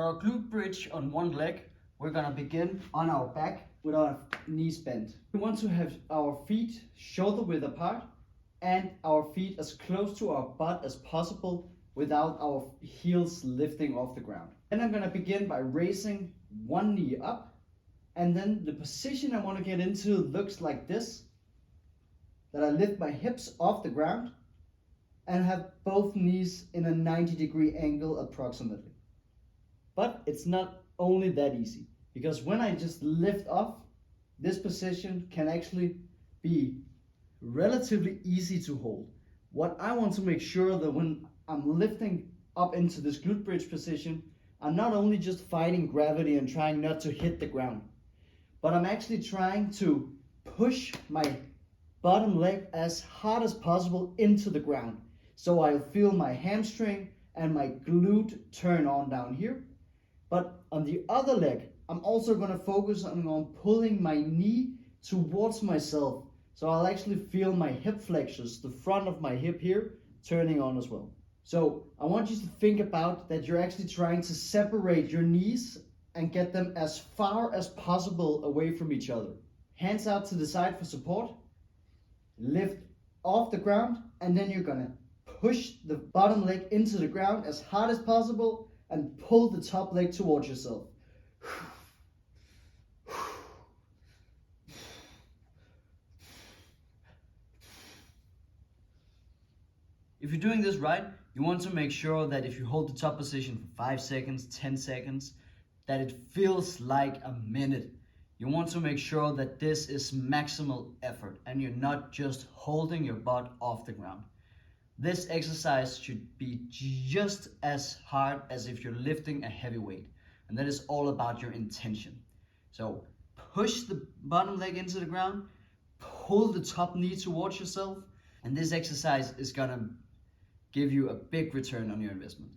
For our glute bridge on one leg, we're gonna begin on our back with our knees bent. We want to have our feet shoulder width apart and our feet as close to our butt as possible without our heels lifting off the ground. Then I'm gonna begin by raising one knee up, and then the position I want to get into looks like this, that I lift my hips off the ground and have both knees in a 90-degree angle approximately. But it's not only that easy, because when I just lift off, this position can actually be relatively easy to hold. What I want to make sure that when I'm lifting up into this glute bridge position, I'm not only just fighting gravity and trying not to hit the ground, but I'm actually trying to push my bottom leg as hard as possible into the ground. So I feel my hamstring and my glute turn on down here. But on the other leg, I'm also going to focus on pulling my knee towards myself. So I'll actually feel my hip flexors, the front of my hip here, turning on as well. So I want you to think about that you're actually trying to separate your knees and get them as far as possible away from each other. Hands out to the side for support. Lift off the ground, and then you're going to push the bottom leg into the ground as hard as possible and pull the top leg towards yourself. If you're doing this right, you want to make sure that if you hold the top position for 5 seconds, 10 seconds, that it feels like a minute. You want to make sure that this is maximal effort and you're not just holding your butt off the ground. This exercise should be just as hard as if you're lifting a heavy weight, and that is all about your intention. So push the bottom leg into the ground, pull the top knee towards yourself, and this exercise is gonna give you a big return on your investment.